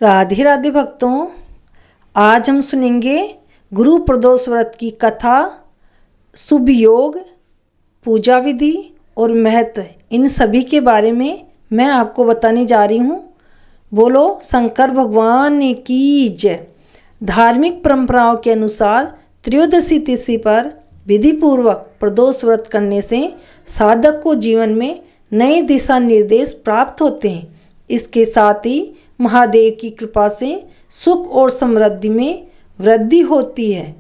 राधे राधे भक्तों, आज हम सुनेंगे गुरु प्रदोष व्रत की कथा, शुभ योग, पूजा विधि और महत्व। इन सभी के बारे में मैं आपको बताने जा रही हूँ। बोलो शंकर भगवान की जय। धार्मिक परंपराओं के अनुसार त्रयोदशी तिथि पर विधि पूर्वक प्रदोष व्रत करने से साधक को जीवन में नए दिशा निर्देश प्राप्त होते हैं। इसके साथ ही महादेव की कृपा से सुख और समृद्धि में वृद्धि होती है।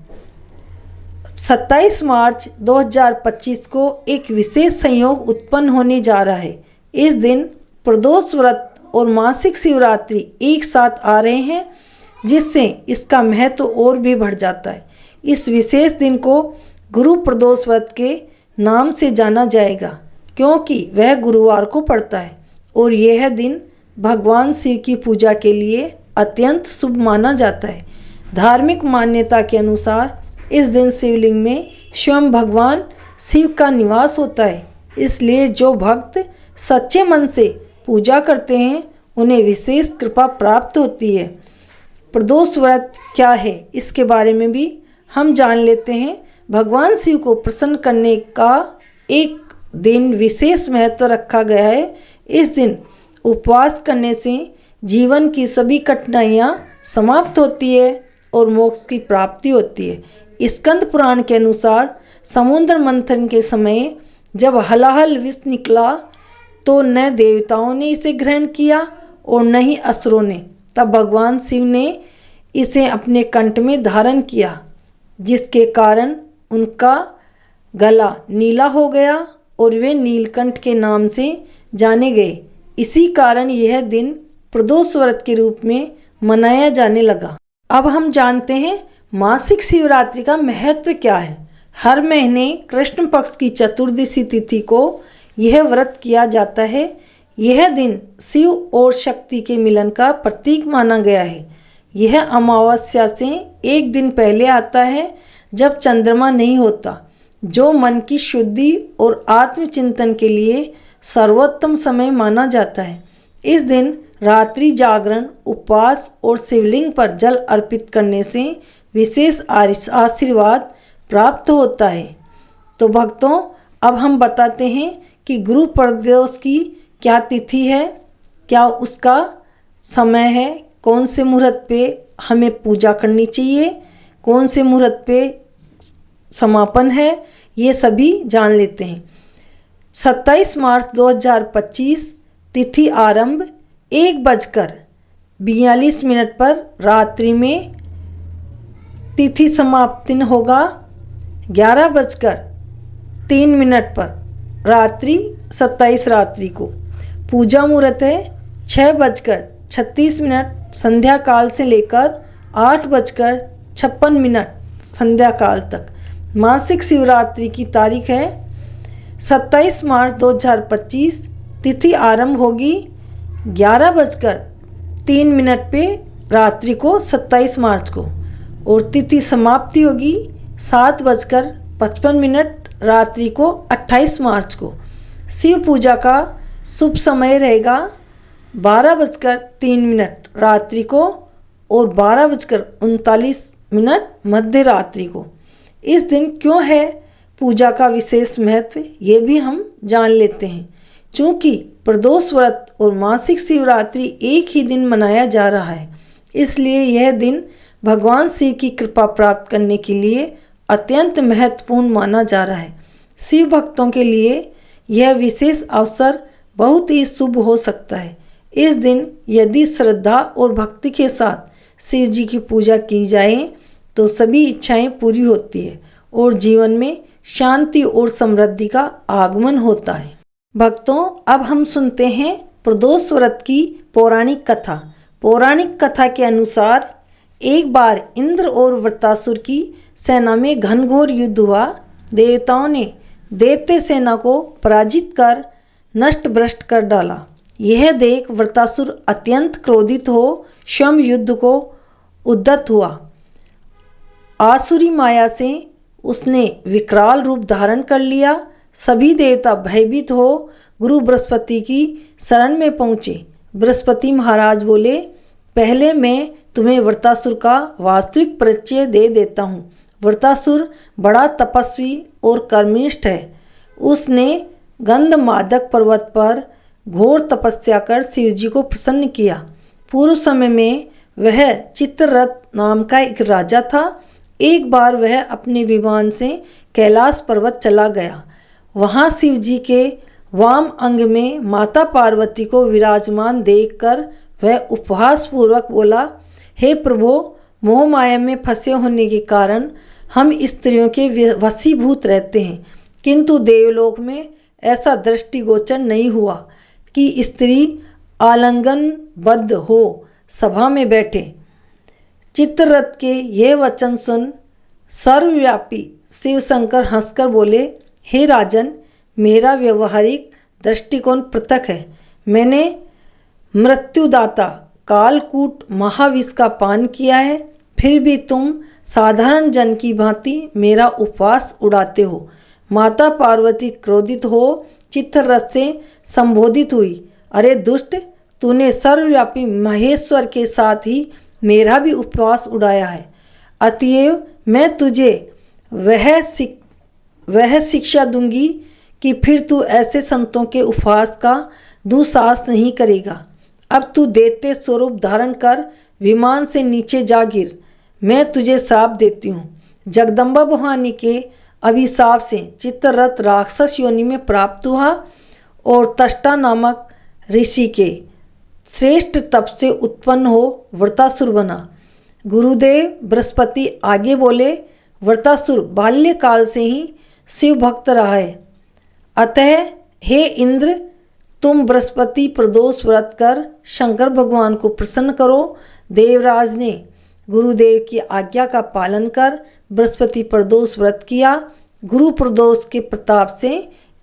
27 मार्च 2025 को एक विशेष संयोग उत्पन्न होने जा रहा है। इस दिन प्रदोष व्रत और मासिक शिवरात्रि एक साथ आ रहे हैं, जिससे इसका महत्व और भी बढ़ जाता है। इस विशेष दिन को गुरु प्रदोष व्रत के नाम से जाना जाएगा, क्योंकि वह गुरुवार को पड़ता है और यह दिन भगवान शिव की पूजा के लिए अत्यंत शुभ माना जाता है। धार्मिक मान्यता के अनुसार इस दिन शिवलिंग में स्वयं भगवान शिव का निवास होता है। इसलिए जो भक्त सच्चे मन से पूजा करते हैं उन्हें विशेष कृपा प्राप्त होती है। प्रदोष व्रत क्या है, इसके बारे में भी हम जान लेते हैं। भगवान शिव को प्रसन्न करने का एक दिन विशेष महत्व रखा गया है। इस दिन उपवास करने से जीवन की सभी कठिनाइयाँ समाप्त होती है और मोक्ष की प्राप्ति होती है। स्कंद पुराण के अनुसार समुद्र मंथन के समय जब हलाहल विष निकला तो न देवताओं ने इसे ग्रहण किया और न ही असुरों ने। तब भगवान शिव ने इसे अपने कंठ में धारण किया, जिसके कारण उनका गला नीला हो गया और वे नीलकंठ के नाम से जाने गए। इसी कारण यह दिन प्रदोष व्रत के रूप में मनाया जाने लगा। अब हम जानते हैं मासिक शिवरात्रि का महत्व क्या है। हर महीने कृष्ण पक्ष की चतुर्दशी तिथि को यह व्रत किया जाता है। यह दिन शिव और शक्ति के मिलन का प्रतीक माना गया है। यह अमावस्या से एक दिन पहले आता है, जब चंद्रमा नहीं होता, जो मन की शुद्धि और आत्मचिंतन के लिए सर्वोत्तम समय माना जाता है। इस दिन रात्रि जागरण, उपवास और शिवलिंग पर जल अर्पित करने से विशेष आशीर्वाद प्राप्त होता है। तो भक्तों, अब हम बताते हैं कि गुरु प्रदोष की क्या तिथि है, क्या उसका समय है, कौन से मुहूर्त पे हमें पूजा करनी चाहिए, कौन से मुहूर्त पे समापन है, ये सभी जान लेते हैं। 27 मार्च 2025 तिथि आरंभ 1:42 पर रात्रि में। तिथि समाप्ति होगा 11:03 पर रात्रि 27 रात्रि को। पूजा मुहूर्त है 6:36 संध्या काल से लेकर 8:56 संध्या काल तक। मासिक शिवरात्रि की तारीख है 27 मार्च 2025। तिथि आरंभ होगी 11:03 पे रात्रि को 27 मार्च को और तिथि समाप्ति होगी 7:55 रात्रि को 28 मार्च को। शिव पूजा का शुभ समय रहेगा 12:03 रात्रि को और 12:39 मध्य रात्रि को। इस दिन क्यों है पूजा का विशेष महत्व, ये भी हम जान लेते हैं। चूँकि प्रदोष व्रत और मासिक शिवरात्रि एक ही दिन मनाया जा रहा है, इसलिए यह दिन भगवान शिव की कृपा प्राप्त करने के लिए अत्यंत महत्वपूर्ण माना जा रहा है। शिव भक्तों के लिए यह विशेष अवसर बहुत ही शुभ हो सकता है। इस दिन यदि श्रद्धा और भक्ति के साथ शिव जी की पूजा की जाए तो सभी इच्छाएं पूरी होती है और जीवन में शांति और समृद्धि का आगमन होता है। भक्तों, अब हम सुनते हैं प्रदोष व्रत की पौराणिक कथा। पौराणिक कथा के अनुसार एक बार इंद्र और वृत्रासुर की सेना में घनघोर युद्ध हुआ। देवताओं ने दैत्य सेना को पराजित कर नष्ट भ्रष्ट कर डाला। यह देख वृत्रासुर अत्यंत क्रोधित हो स्वयं युद्ध को उद्यत हुआ। आसुरी माया से उसने विकराल रूप धारण कर लिया। सभी देवता भयभीत हो गुरु बृहस्पति की शरण में पहुँचे। बृहस्पति महाराज बोले, पहले मैं तुम्हें वृत्तासुर का वास्तविक परिचय दे देता हूँ। वृत्तासुर बड़ा तपस्वी और कर्मनिष्ठ है। उसने गंधमादक पर्वत पर घोर तपस्या कर शिवजी को प्रसन्न किया। पूर्व समय में वह चित्ररथ नाम का एक राजा था। एक बार वह अपने विमान से कैलाश पर्वत चला गया। वहाँ शिवजी के वाम अंग में माता पार्वती को विराजमान देखकर वह उपहास पूर्वक बोला, हे प्रभो, मोह माया में फंसे होने के कारण हम स्त्रियों के वशीभूत रहते हैं, किंतु देवलोक में ऐसा दृष्टिगोचर नहीं हुआ कि स्त्री आलिंगनबद्ध हो सभा में बैठे। चित्ररथ के यह वचन सुन सर्वव्यापी शिवशंकर हंसकर बोले, हे राजन, मेरा व्यवहारिक दृष्टिकोण पृथक है। मैंने मृत्युदाता कालकूट महाविष का पान किया है, फिर भी तुम साधारण जन की भांति मेरा उपवास उड़ाते हो। माता पार्वती क्रोधित हो चित्ररथ से संबोधित हुई, अरे दुष्ट, तूने सर्वव्यापी महेश्वर के साथ ही मेरा भी उपवास उड़ाया है। अतएव मैं तुझे वह शिक्षा दूंगी कि फिर तू ऐसे संतों के उपवास का दुस्साहस नहीं करेगा। अब तू दैत्य स्वरूप धारण कर विमान से नीचे जा गिर। मैं तुझे श्राप देती हूँ। जगदम्बा भवानी के अभिशाप से चित्ररथ राक्षस योनि में प्राप्त हुआ और तष्टा नामक ऋषि के श्रेष्ठ तप से उत्पन्न हो वृत्तासुर बना। गुरुदेव बृहस्पति आगे बोले, वृत्तासुर बाल्यकाल से ही शिव भक्त रहा है। अतः हे इंद्र, तुम बृहस्पति प्रदोष व्रत कर शंकर भगवान को प्रसन्न करो। देवराज ने गुरुदेव की आज्ञा का पालन कर बृहस्पति प्रदोष व्रत किया। गुरु प्रदोष के प्रताप से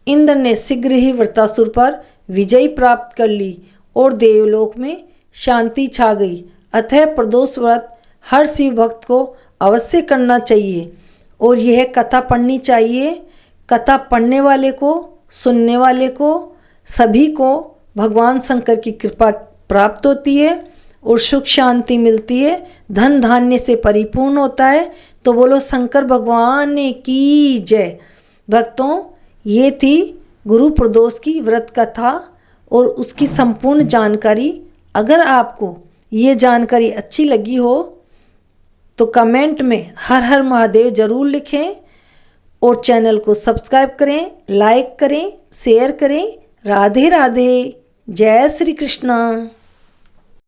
इंद्र ने शीघ्र ही वृत्तासुर पर विजय प्राप्त कर ली और देवलोक में शांति छा गई। अतः प्रदोष व्रत हर शिव भक्त को अवश्य करना चाहिए और यह कथा पढ़नी चाहिए। कथा पढ़ने वाले को, सुनने वाले को, सभी को भगवान शंकर की कृपा प्राप्त होती है और सुख शांति मिलती है, धन धान्य से परिपूर्ण होता है। तो बोलो शंकर भगवान की जय। भक्तों, ये थी गुरु प्रदोष की व्रत कथा और उसकी संपूर्ण जानकारी। अगर आपको ये जानकारी अच्छी लगी हो तो कमेंट में हर हर महादेव जरूर लिखें और चैनल को सब्सक्राइब करें, लाइक करें, शेयर करें। राधे राधे, जय श्री कृष्णा।